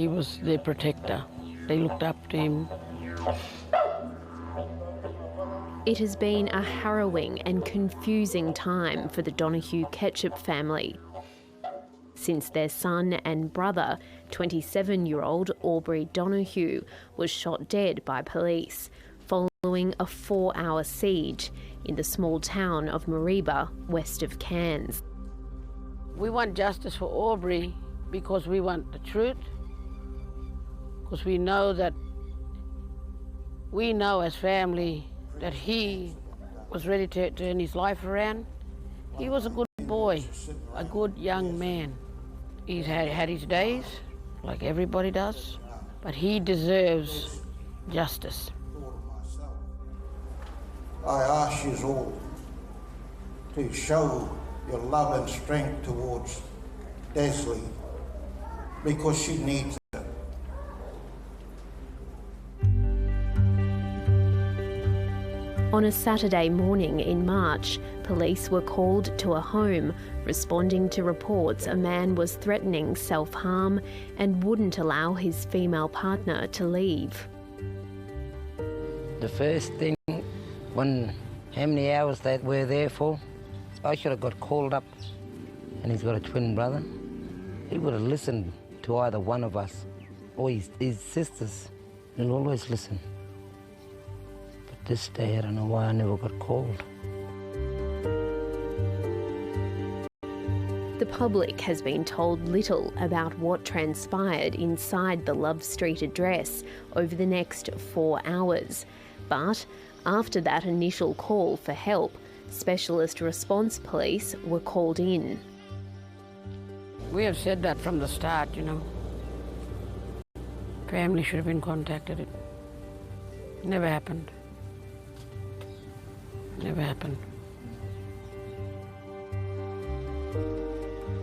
He was their protector. They looked up to him. It has been a harrowing and confusing time for the Donahue Ketchup family since their son and brother, 27-year-old Aubrey Donahue, was shot dead by police following a 4-hour siege in the small town of Mareeba, west of Cairns. We want justice for Aubrey because we want the truth, because we know as family that he was ready to turn his life around. He was a good boy, a good young man. He's had his days, like everybody does, but he deserves justice. I ask you all to show your love and strength towards Desley because she needs it. On a Saturday morning in March, police were called to a home responding to reports a man was threatening self-harm and wouldn't allow his female partner to leave. The first thing, how many hours they were there for, I should have got called up, and he's got a twin brother. He would have listened to either one of us or his sisters. He'll always listen. But this day, I don't know why I never got called. The public has been told little about what transpired inside the Love Street address over the next 4 hours. But after that initial call for help, specialist response police were called in. We have said that from the start, Family should have been contacted. It never happened. Never happened.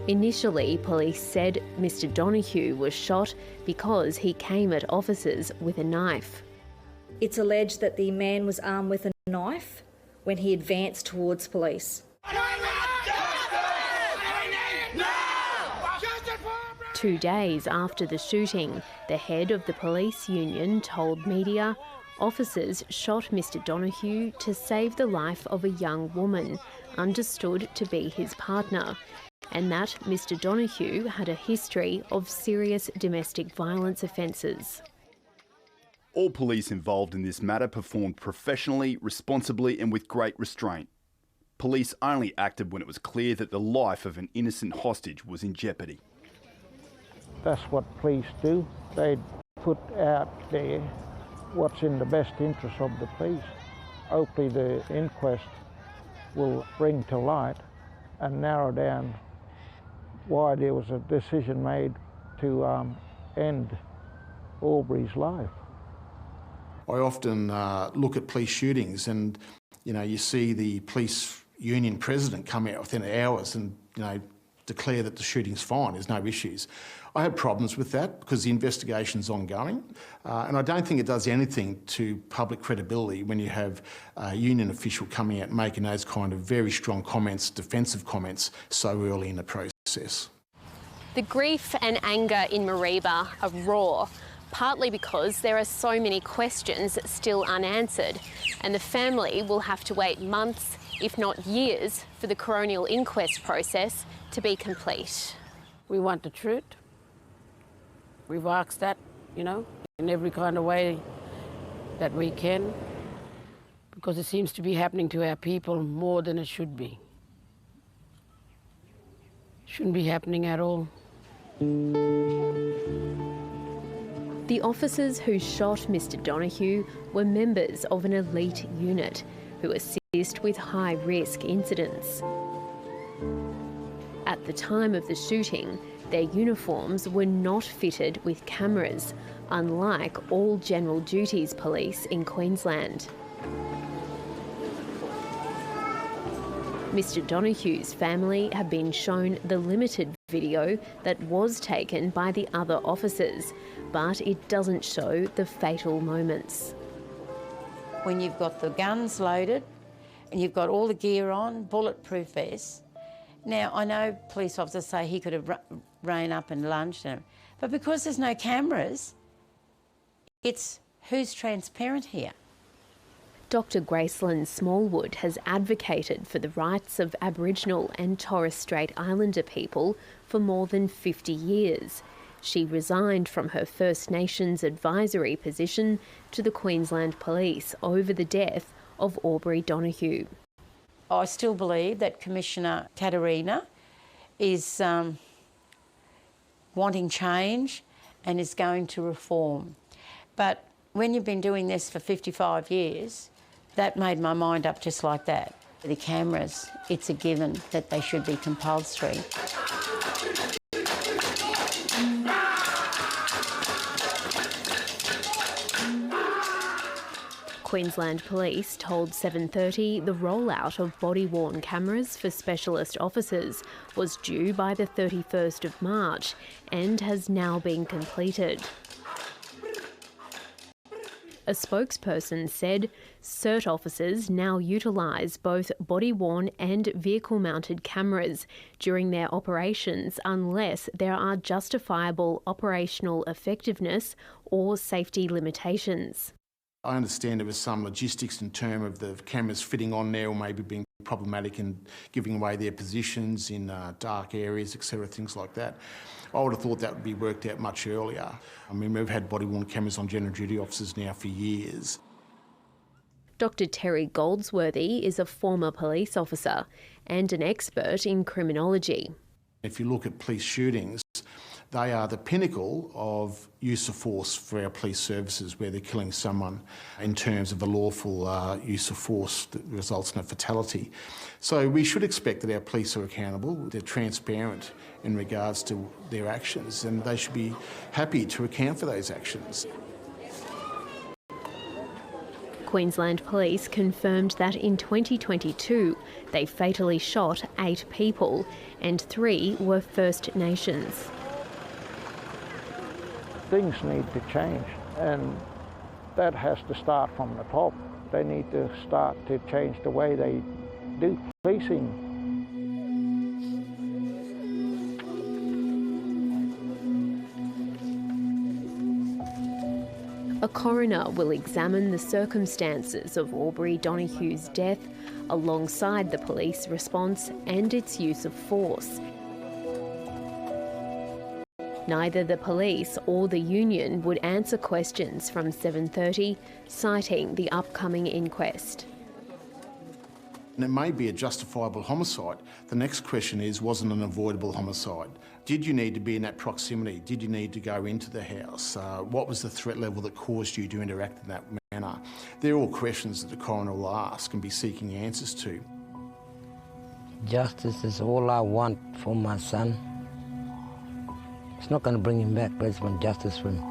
Initially, police said Mr. Donahue was shot because he came at officers with a knife. It's alleged that the man was armed with a knife when he advanced towards police. 2 days after the shooting, the head of the police union told media officers shot Mr. Donahue to save the life of a young woman, understood to be his partner, and that Mr. Donahue had a history of serious domestic violence offences. All police involved in this matter performed professionally, responsibly and with great restraint. Police only acted when it was clear that the life of an innocent hostage was in jeopardy. That's what police do. They put out there what's in the best interest of the police. Hopefully the inquest will bring to light and narrow down why there was a decision made to end Aubrey's life. I often look at police shootings and, you see the police union president come out within hours and, declare that the shooting's fine, there's no issues. I have problems with that because the investigation's ongoing, and I don't think it does anything to public credibility when you have a union official coming out making those kind of very strong comments, defensive comments, so early in the process. The grief and anger in Mareeba are raw, partly because there are so many questions still unanswered, and the family will have to wait months, if not years, for the coronial inquest process to be complete. We want the truth. We've asked that, in every kind of way that we can, because it seems to be happening to our people more than it should be. Shouldn't be happening at all. The officers who shot Mr. Donahue were members of an elite unit who assist with high-risk incidents. At the time of the shooting, their uniforms were not fitted with cameras, unlike all general duties police in Queensland. Mr. Donahue's family have been shown the limited video that was taken by the other officers, but it doesn't show the fatal moments. When you've got the guns loaded and you've got all the gear on, bulletproof vests. Now, I know police officers say he could have ran up and lunged him, But because there's no cameras, it's who's transparent here. Dr Gracelyn Smallwood has advocated for the rights of Aboriginal and Torres Strait Islander people for more than 50 years. She resigned from her First Nations advisory position to the Queensland Police over the death of Aubrey Donahue. I still believe that Commissioner Katerina is wanting change and is going to reform. But when you've been doing this for 55 years, that made my mind up just like that. The cameras, it's a given that they should be compulsory. Queensland Police told 7:30 the rollout of body-worn cameras for specialist officers was due by the 31st of March and has now been completed. A spokesperson said CERT officers now utilise both body-worn and vehicle-mounted cameras during their operations unless there are justifiable operational effectiveness or safety limitations. I understand there was some logistics in terms of the cameras fitting on there or maybe being problematic and giving away their positions in dark areas, etc., things like that. I would have thought that would be worked out much earlier. I mean, we've had body-worn cameras on general duty officers now for years. Dr Terry Goldsworthy is a former police officer and an expert in criminology. If you look at police shootings, they are the pinnacle of use of force for our police services, where they're killing someone in terms of a lawful use of force that results in a fatality. So we should expect that our police are accountable, they're transparent in regards to their actions, and they should be happy to account for those actions. Queensland Police confirmed that in 2022 they fatally shot 8 people and 3 were First Nations. Things need to change, and that has to start from the top. They need to start to change the way they do policing. A coroner will examine the circumstances of Aubrey Donahue's death alongside the police response and its use of force. Neither the police or the union would answer questions from 7:30, citing the upcoming inquest. And it may be a justifiable homicide. The next question is, was it an avoidable homicide? Did you need to be in that proximity? Did you need to go into the house? What was the threat level that caused you to interact in that manner? They're all questions that the coroner will ask and be seeking answers to. Justice is all I want for my son. It's not going to bring him back, but I just want justice for him.